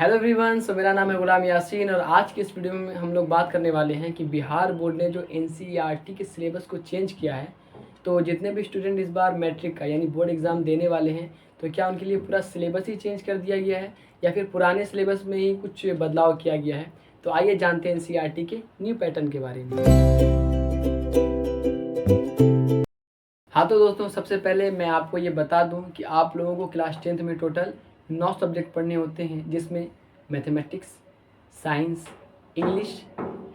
Hello everyone, सो मेरा नाम है गुलाम यासीन और आज की इस वीडियो में हम लोग बात करने वाले हैं कि बिहार बोर्ड ने जो एनसीईआरटी के सिलेबस को चेंज किया है। तो जितने भी स्टूडेंट इस बार मैट्रिक का यानी बोर्ड एग्ज़ाम देने वाले हैं, तो क्या उनके लिए पूरा सिलेबस ही चेंज कर दिया गया है या फिर पुराने सिलेबस में ही कुछ बदलाव किया गया है। तो आइए जानते हैं एनसीईआरटी के न्यू पैटर्न के बारे में। हाँ तो दोस्तों, सबसे पहले मैं आपको ये बता दूं कि आप लोगों को क्लास 10th में टोटल 9 सब्जेक्ट पढ़ने होते हैं, जिसमें mathematics, science, English,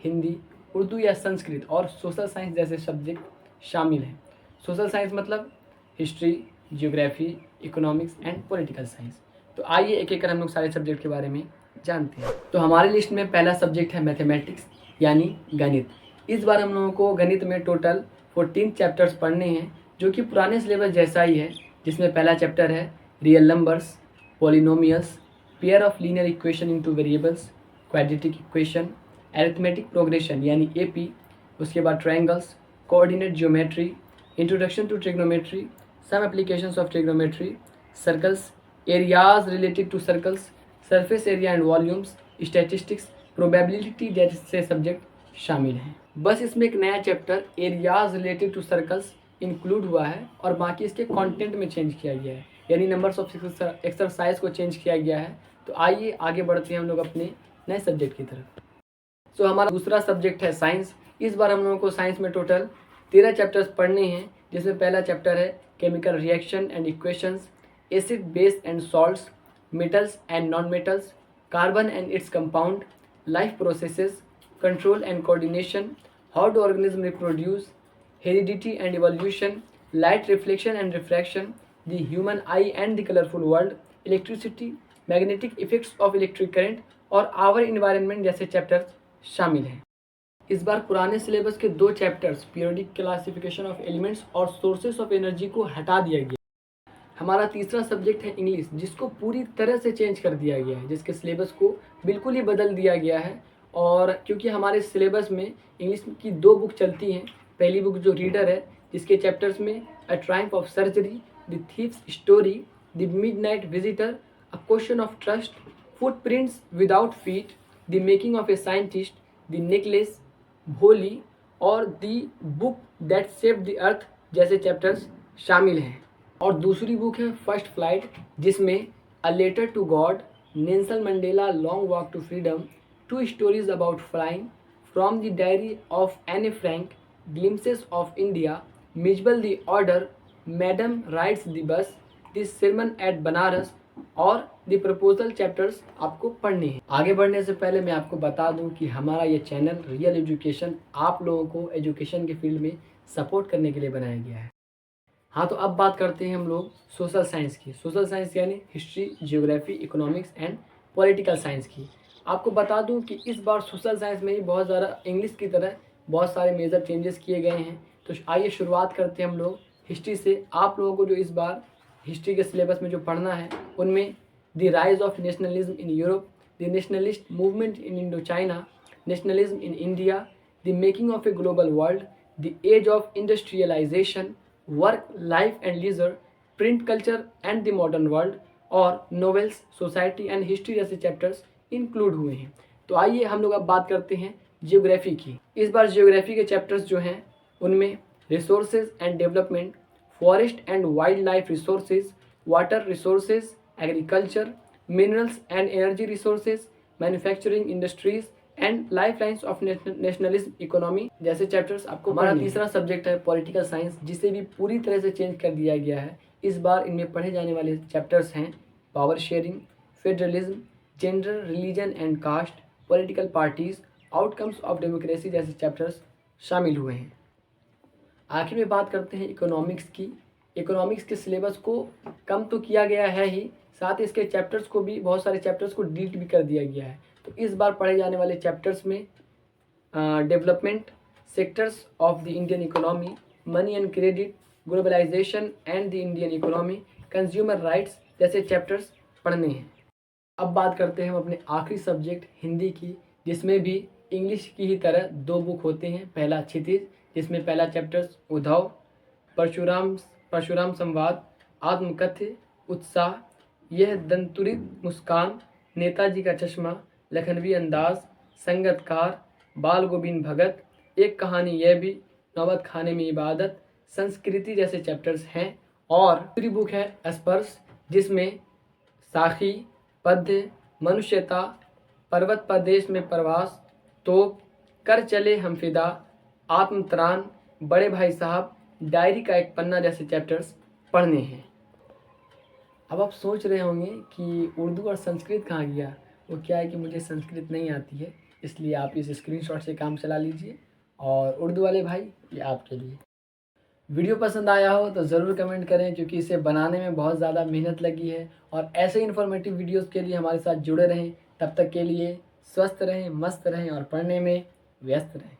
Hindi, Urdu या संस्कृत और सोशल साइंस जैसे सब्जेक्ट शामिल हैं। सोशल साइंस मतलब history, geography, economics and political science. तो आइए एक एक कर हम लोग सारे सब्जेक्ट के बारे में जानते हैं। तो हमारी लिस्ट में पहला सब्जेक्ट है मैथमेटिक्स यानी गणित। इस बार हम लोगों को गणित में टोटल 14 चैप्टर्स पढ़ने हैं, जो कि पुराने सिलेबस जैसा ही है, जिसमें पहला चैप्टर है real numbers, polynomials, pair of linear equation in two variables, quadratic equation, arithmetic progression यानी एपी, उसके बाद triangles, coordinate geometry, introduction to trigonometry, some applications of trigonometry, circles, areas related to circles, surface area and volumes, statistics, probability जैसे subject शामिल हैं। बस इसमें एक नया chapter areas related to circles include हुआ है और बाकी इसके कंटेंट में चेंज किया गया है, यानी नंबर्स ऑफ एक्सरसाइज को चेंज किया गया है। तो आइए आगे बढ़ते हैं हम लोग अपने नए सब्जेक्ट की तरफ। सो हमारा दूसरा सब्जेक्ट है साइंस। इस बार हम लोगों को साइंस में टोटल 13 चैप्टर्स पढ़ने हैं, जिसमें पहला चैप्टर है chemical reaction and equations, acid base and salts, metals and non metals, carbon and its compound, life processes, control and coordination, how do organism reproduce, heredity and evolution, light reflection and refraction, the human eye and the colorful world, electricity, magnetic effects of electric current और our environment जैसे chapters शामिल हैं। इस बार पुराने syllabus के 2 chapters periodic classification of elements और sources of energy को हटा दिया गया। हमारा तीसरा सब्जेक्ट है इंग्लिश, जिसको पूरी तरह से चेंज कर दिया गया है, जिसके सिलेबस को बिल्कुल ही बदल दिया गया है। और क्योंकि हमारे सिलेबस में इंग्लिश की 2 बुक चलती हैं। पहली बुक जो रीडर है, जिसके चैप्टर्स में a triumph of surgery, the thief's story, the midnight visitor, a question of trust, footprints without feet, the making of a scientist, the necklace, Bholi और the book that saved the earth जैसे chapters शामिल हैं। और दूसरी book है first flight, जिसमें a letter to God, Nelson Mandela long walk to freedom, 2 stories about flying, from the diary of Anne Frank, Glimpses of India, Mijbal the Order, Madam Rides the Bus, The Sermon at Banaras और The Proposal chapters आपको पढ़ने हैं। आगे बढ़ने से पहले मैं आपको बता दूं कि हमारा ये चैनल रियल एजुकेशन आप लोगों को एजुकेशन के फील्ड में सपोर्ट करने के लिए बनाया गया है। हाँ तो अब बात करते हैं हम लोग सोशल साइंस की। सोशल साइंस यानी history, geography, economics and political science की। आपको बता दूं कि इस बार सोशल साइंस में ही बहुत ज़्यादा इंग्लिश की तरह बहुत सारे मेजर चेंजेस किए गए हैं। तो आइए शुरुआत करते हैं हम लोग हिस्ट्री से। आप लोगों को जो इस बार हिस्ट्री के सिलेबस में जो पढ़ना है, उनमें the rise of nationalism in Europe, the nationalist movement in Indochina, nationalism in India, the making of a global world, the age of industrialisation, work life and leisure, print culture and the modern world और novels, society and history जैसे chapters include हुए हैं। तो आइए हम लोग अब बात करते हैं जियोग्राफी की। इस बार जियोग्राफी के चैप्टर्स जो हैं, उनमें resources and development, forest and wild life resources, water resources, agriculture, minerals and energy resources, manufacturing industries and life lines of nationalism economy जैसे चैप्टर्स आपको। हमारा तीसरा सब्जेक्ट है पॉलिटिकल साइंस, जिसे भी पूरी तरह से चेंज कर दिया गया है। इस बार इनमें पढ़े जाने वाले चैप्टर्स हैं power sharing, federalism, gender, religion and caste, political parties, outcomes of democracy जैसे चैप्टर्स शामिल हुए हैं। आखिर में बात करते हैं इकोनॉमिक्स की। इकोनॉमिक्स के सिलेबस को कम तो किया गया है ही, साथ ही इसके चैप्टर्स को भी, बहुत सारे चैप्टर्स को डिलीट भी कर दिया गया है। तो इस बार पढ़े जाने वाले चैप्टर्स में development, sectors of the Indian economy, money and credit, globalisation and the Indian economy, consumer rights जैसे चैप्टर्स पढ़ने हैं। अब बात करते हैं हम अपने आखिरी सब्जेक्ट हिंदी की, जिसमें भी इंग्लिश की ही तरह 2 बुक होते हैं। पहला क्षितिज, जिसमें पहला चैप्टर उद्धव, परशुराम संवाद, आत्मकथ्य, उत्साह, यह दंतुरित मुस्कान, नेताजी का चश्मा, लखनवी अंदाज, संगतकार, बाल गोविंद भगत, एक कहानी यह भी, नौबत खाने में इबादत, संस्कृति जैसे चैप्टर्स हैं। और दूसरी बुक है स्पर्श, जिसमें साखी, पद्य, मनुष्यता, पर्वत प्रदेश में प्रवास, तोप, कर चले हम फिदा, आत्मत्राण, बड़े भाई साहब, डायरी का एक पन्ना जैसे चैप्टर्स पढ़ने हैं। अब आप सोच रहे होंगे कि उर्दू और संस्कृत कहाँ गया। वो क्या है कि मुझे संस्कृत नहीं आती है, इसलिए आप इस स्क्रीनशॉट से काम चला लीजिए। और उर्दू वाले भाई, ये आपके लिए। वीडियो पसंद आया हो तो ज़रूर कमेंट करें, क्योंकि इसे बनाने में बहुत ज़्यादा मेहनत लगी है। और ऐसे इन्फॉर्मेटिव वीडियोस के लिए हमारे साथ जुड़े रहें। तब तक के लिए स्वस्थ रहें, मस्त रहें और पढ़ने में व्यस्त रहें।